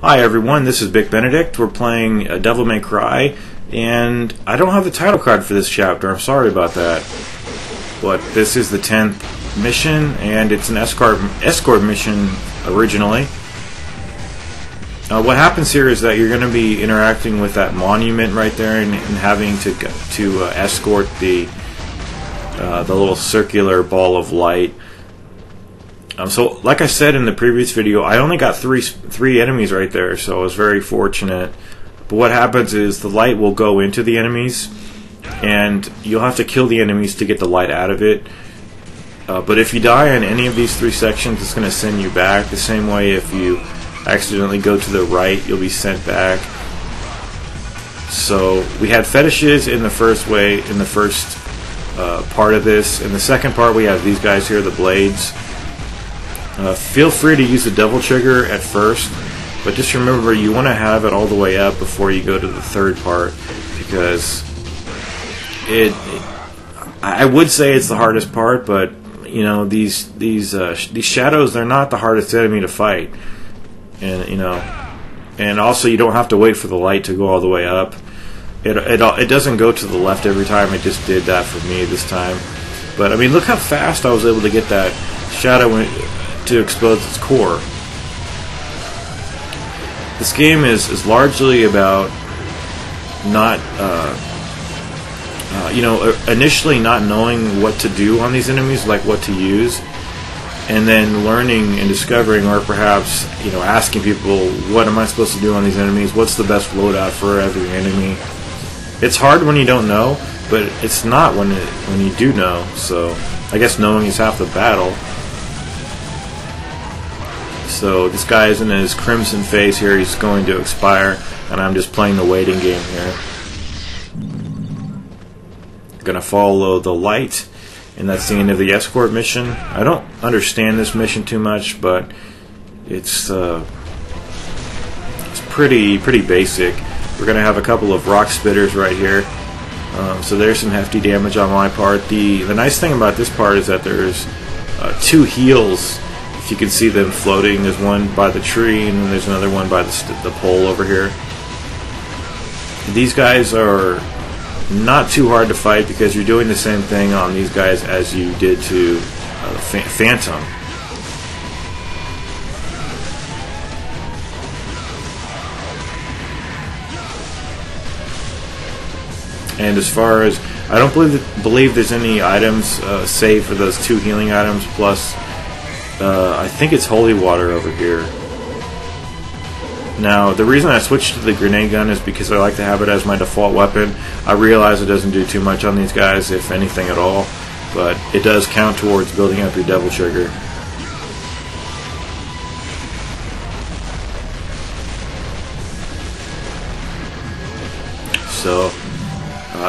Hi everyone, this is Big Benedict. We're playing Devil May Cry, and I don't have the title card for this chapter. I'm sorry about that. But this is the 10th mission, and it's an escort mission originally. What happens here is that you're going to be interacting with that monument right there and having to escort the little circular ball of light. So, like I said in the previous video, I only got three enemies right there, so I was very fortunate. But what happens is the light will go into the enemies, and you'll have to kill the enemies to get the light out of it. But if you die in any of these three sections, it's going to send you back. The same way if you accidentally go to the right, you'll be sent back. So we had fetishes in the first part of this. In the second part, we have these guys here, the blades. Feel free to use the double trigger at first, but just remember you want to have it all the way up before you go to the third part, because I would say it's the hardest part, but you know, these shadows, they're not the hardest enemy to fight, and also you don't have to wait for the light to go all the way up. It doesn't go to the left every time. It just did that for me this time. But I mean, look how fast I was able to get that shadow to expose its core. This game is largely about not, initially not knowing what to do on these enemies, like what to use, and then learning and discovering, or perhaps asking people, what am I supposed to do on these enemies? What's the best loadout for every enemy? It's hard when you don't know, but it's not when you do know. So I guess knowing is half the battle. So this guy is in his crimson phase here. He's going to expire, and I'm just playing the waiting game here. Gonna follow the light, and that's the end of the escort mission. I don't understand this mission too much, but it's pretty basic. We're gonna have a couple of rock spitters right here. So there's some hefty damage on my part. The nice thing about this part is that there's two heals. If you can see them floating, there's one by the tree, and then there's another one by the pole over here. These guys are not too hard to fight because you're doing the same thing on these guys as you did to Phantom. And as far as, I don't believe there's any items saved for those two healing items, plus I think it's holy water over here. Now, the reason I switched to the grenade gun is because I like to have it as my default weapon. I realize it doesn't do too much on these guys, if anything at all, but it does count towards building up your double trigger. So,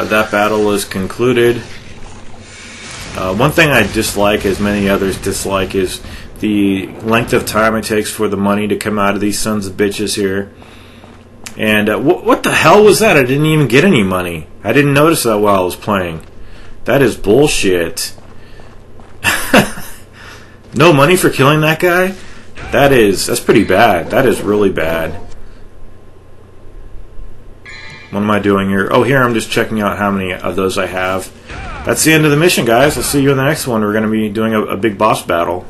that battle is concluded. One thing I dislike, as many others dislike, is the length of time it takes for the money to come out of these sons of bitches here. And what the hell was that? I didn't even get any money. I didn't notice that while I was playing. That is bullshit. No money for killing that guy? That's pretty bad. That is really bad. What am I doing here? Oh, here I'm just checking out how many of those I have. That's the end of the mission, guys. I'll see you in the next one. We're going to be doing a big boss battle.